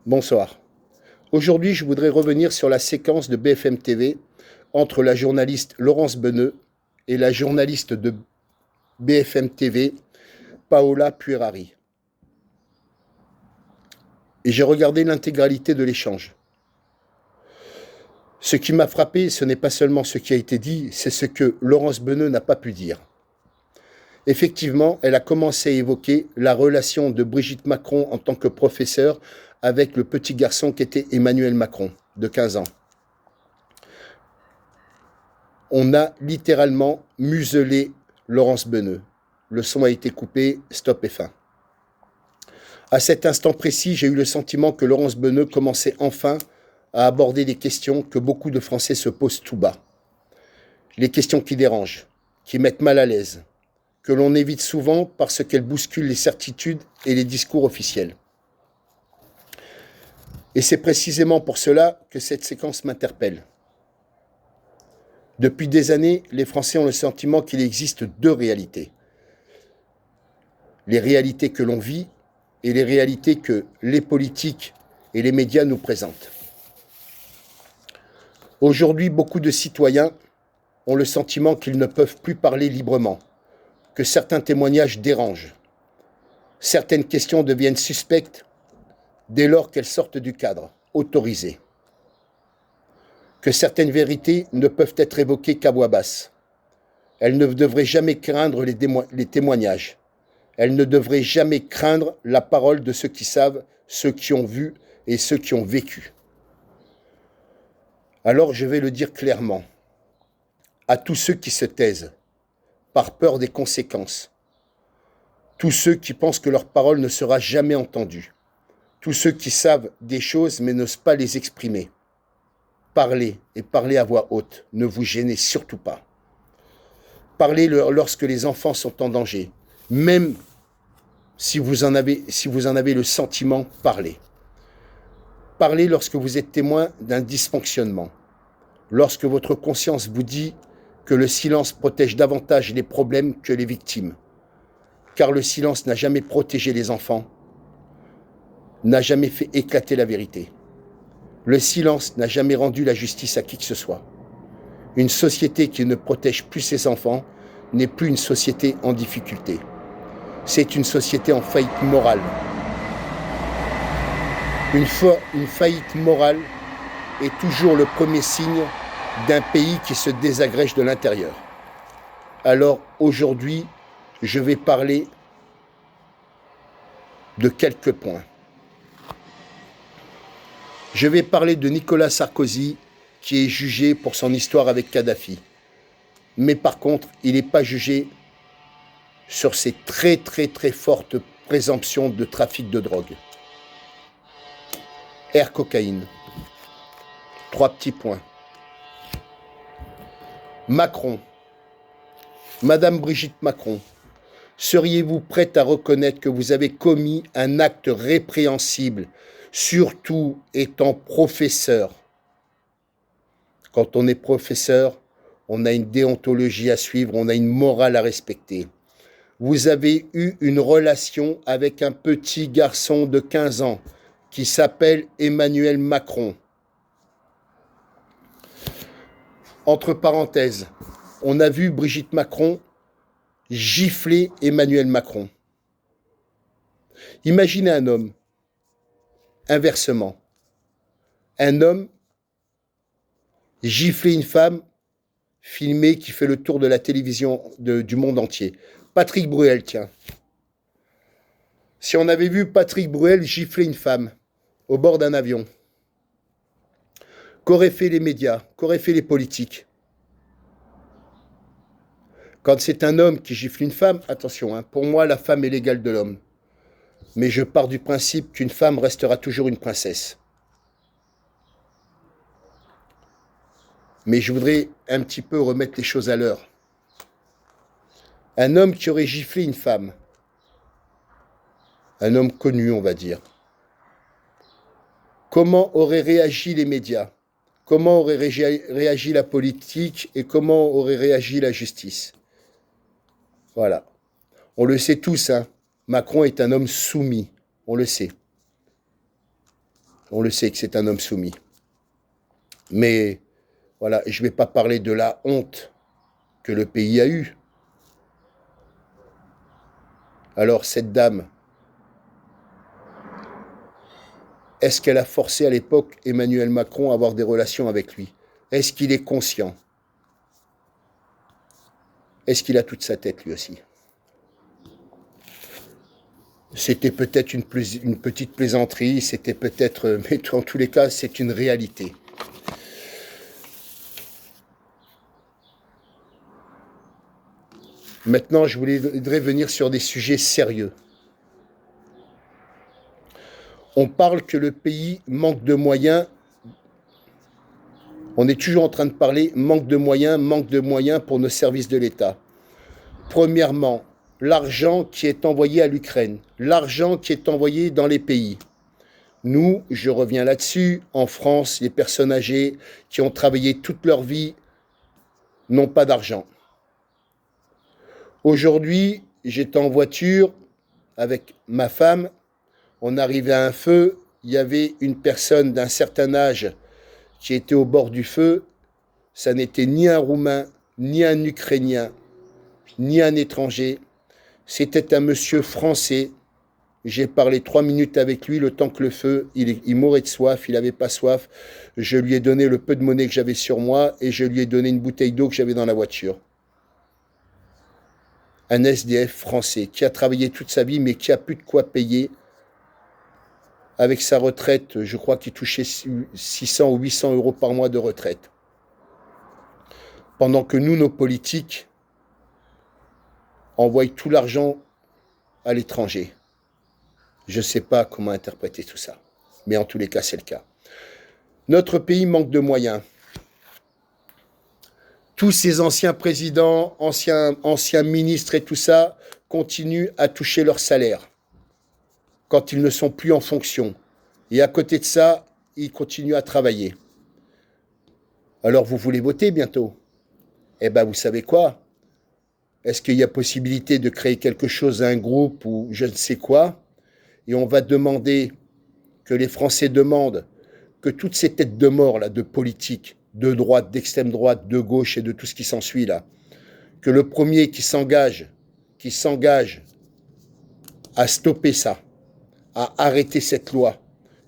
Bonsoir. Aujourd'hui, je voudrais revenir sur la séquence de BFM TV entre la journaliste Laurence Beneux et la journaliste de BFM TV, Paola Puerari. Et j'ai regardé l'intégralité de l'échange. Ce qui m'a frappé, ce n'est pas seulement ce qui a été dit, c'est ce que Laurence Beneux n'a pas pu dire. Effectivement, elle a commencé à évoquer la relation de Brigitte Macron en tant que professeure avec le petit garçon qui était Emmanuel Macron, de 15 ans. On a littéralement muselé Laurence Beneux. Le son a été coupé, stop et fin. À cet instant précis, j'ai eu le sentiment que Laurence Beneux commençait enfin à aborder des questions que beaucoup de Français se posent tout bas. Les questions qui dérangent, qui mettent mal à l'aise, que l'on évite souvent parce qu'elles bousculent les certitudes et les discours officiels. Et c'est précisément pour cela que cette séquence m'interpelle. Depuis des années, les Français ont le sentiment qu'il existe deux réalités. Les réalités que l'on vit et les réalités que les politiques et les médias nous présentent. Aujourd'hui, beaucoup de citoyens ont le sentiment qu'ils ne peuvent plus parler librement, que certains témoignages dérangent. Certaines questions deviennent suspectes dès lors qu'elles sortent du cadre, autorisées. Que certaines vérités ne peuvent être évoquées qu'à voix basse. Elles ne devraient jamais craindre les témoignages. Elles ne devraient jamais craindre la parole de ceux qui savent, ceux qui ont vu et ceux qui ont vécu. Alors je vais le dire clairement, à tous ceux qui se taisent, par peur des conséquences, tous ceux qui pensent que leur parole ne sera jamais entendue, tous ceux qui savent des choses mais n'osent pas les exprimer. Parlez et parlez à voix haute, ne vous gênez surtout pas. Parlez lorsque les enfants sont en danger, même si vous en avez le sentiment, parlez. Parlez lorsque vous êtes témoin d'un dysfonctionnement, lorsque votre conscience vous dit que le silence protège davantage les problèmes que les victimes, car le silence n'a jamais protégé les enfants, n'a jamais fait éclater la vérité. Le silence n'a jamais rendu la justice à qui que ce soit. Une société qui ne protège plus ses enfants n'est plus une société en difficulté. C'est une société en faillite morale. Une faillite morale est toujours le premier signe d'un pays qui se désagrège de l'intérieur. Alors aujourd'hui, je vais parler de quelques points. Je vais parler de Nicolas Sarkozy, qui est jugé pour son histoire avec Kadhafi. Mais par contre, il n'est pas jugé sur ses très fortes présomptions de trafic de drogue. Air cocaïne. 3 petits points. Macron. Madame Brigitte Macron, seriez-vous prête à reconnaître que vous avez commis un acte répréhensible, surtout étant professeur? Quand on est professeur, on a une déontologie à suivre, on a une morale à respecter. Vous avez eu une relation avec un petit garçon de 15 ans qui s'appelle Emmanuel Macron. Entre parenthèses, on a vu Brigitte Macron gifler Emmanuel Macron. Imaginez un homme, inversement. Un homme gifler une femme filmée qui fait le tour de la télévision du monde entier. Patrick Bruel, tiens. Si on avait vu Patrick Bruel gifler une femme au bord d'un avion, qu'auraient fait les médias, qu'auraient fait les politiques? Quand c'est un homme qui gifle une femme, attention, pour moi, la femme est l'égale de l'homme. Mais je pars du principe qu'une femme restera toujours une princesse. Mais je voudrais un petit peu remettre les choses à l'heure. Un homme qui aurait giflé une femme, un homme connu, on va dire, comment auraient réagi les médias? Comment aurait réagi la politique et comment aurait réagi la justice? Voilà. On le sait tous, Macron est un homme soumis, on le sait. On le sait que c'est un homme soumis. Mais voilà, je ne vais pas parler de la honte que le pays a eue. Alors cette dame, est-ce qu'elle a forcé à l'époque Emmanuel Macron à avoir des relations avec lui? Est-ce qu'il est conscient? Est-ce qu'il a toute sa tête lui aussi? C'était peut-être une petite plaisanterie, c'était peut-être, mais en tous les cas, c'est une réalité. Maintenant, je voudrais venir sur des sujets sérieux. On parle que le pays manque de moyens. On est toujours en train de parler manque de moyens pour nos services de l'État. Premièrement, l'argent qui est envoyé à l'Ukraine, l'argent qui est envoyé dans les pays. Nous, je reviens là-dessus, en France, les personnes âgées qui ont travaillé toute leur vie n'ont pas d'argent. Aujourd'hui, j'étais en voiture avec ma femme, on arrivait à un feu, il y avait une personne d'un certain âge qui était au bord du feu, ça n'était ni un Roumain, ni un Ukrainien, ni un étranger, c'était un monsieur français. J'ai parlé 3 minutes avec lui, le temps que le feu, il mourait de soif, il n'avait pas soif. Je lui ai donné le peu de monnaie que j'avais sur moi et je lui ai donné une bouteille d'eau que j'avais dans la voiture. Un SDF français qui a travaillé toute sa vie mais qui a plus de quoi payer. Avec sa retraite, je crois qu'il touchait 600 ou 800 euros par mois de retraite. Pendant que nous, nos politiques, envoient tout l'argent à l'étranger. Je ne sais pas comment interpréter tout ça. Mais en tous les cas, c'est le cas. Notre pays manque de moyens. Tous ces anciens présidents, anciens ministres et tout ça continuent à toucher leur salaire quand ils ne sont plus en fonction. Et à côté de ça, ils continuent à travailler. Alors vous voulez voter bientôt? Eh bien, vous savez quoi? Est-ce qu'il y a possibilité de créer quelque chose, un groupe ou je ne sais quoi? Et on va demander, que les Français demandent, que toutes ces têtes de mort là, de politique, de droite, d'extrême droite, de gauche et de tout ce qui s'ensuit là, que le premier qui s'engage à stopper ça, à arrêter cette loi,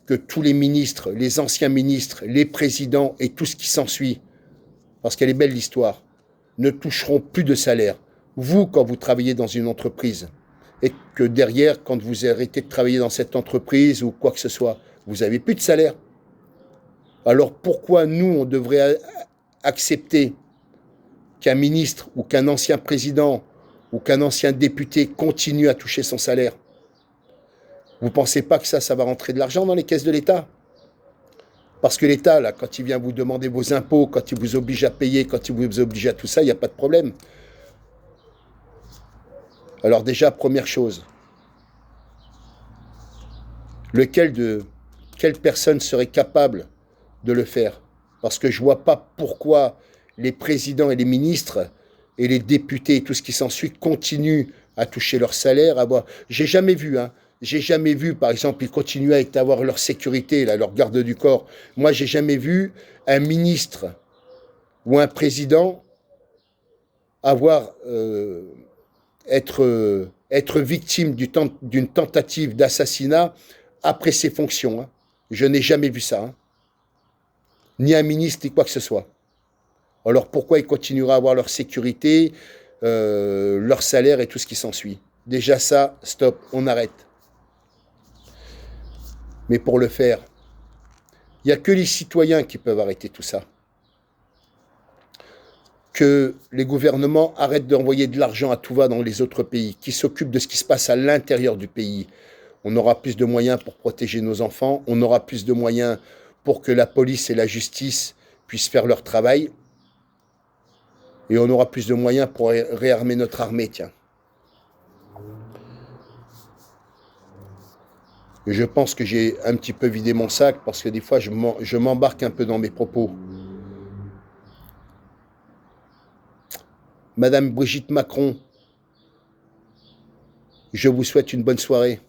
que tous les ministres, les anciens ministres, les présidents et tout ce qui s'ensuit, parce qu'elle est belle l'histoire, ne toucheront plus de salaire. Vous, quand vous travaillez dans une entreprise, et que derrière, quand vous arrêtez de travailler dans cette entreprise ou quoi que ce soit, vous n'avez plus de salaire. Alors pourquoi nous, on devrait accepter qu'un ministre ou qu'un ancien président ou qu'un ancien député continue à toucher son salaire? Vous ne pensez pas que ça va rentrer de l'argent dans les caisses de l'État? Parce que l'État, là, quand il vient vous demander vos impôts, quand il vous oblige à payer, quand il vous oblige à tout ça, il n'y a pas de problème. Alors déjà, première chose, quelle personne serait capable de le faire? Parce que je ne vois pas pourquoi les présidents et les ministres et les députés et tout ce qui s'ensuit continuent à toucher leur salaire. J'ai jamais vu, par exemple, ils continuent à avoir leur sécurité, là, leur garde du corps. Moi, j'ai jamais vu un ministre ou un président être victime d'une tentative d'assassinat après ses fonctions. Hein. Je n'ai jamais vu ça. Hein. Ni un ministre, ni quoi que ce soit. Alors pourquoi ils continueraient à avoir leur sécurité, leur salaire et tout ce qui s'ensuit? Déjà ça, stop, on arrête. Mais pour le faire, il n'y a que les citoyens qui peuvent arrêter tout ça. Que les gouvernements arrêtent d'envoyer de l'argent à tout va dans les autres pays, qui s'occupent de ce qui se passe à l'intérieur du pays. On aura plus de moyens pour protéger nos enfants, on aura plus de moyens pour que la police et la justice puissent faire leur travail, et on aura plus de moyens pour réarmer notre armée, tiens. Je pense que j'ai un petit peu vidé mon sac, parce que des fois, je m'embarque un peu dans mes propos. Madame Brigitte Macron, je vous souhaite une bonne soirée.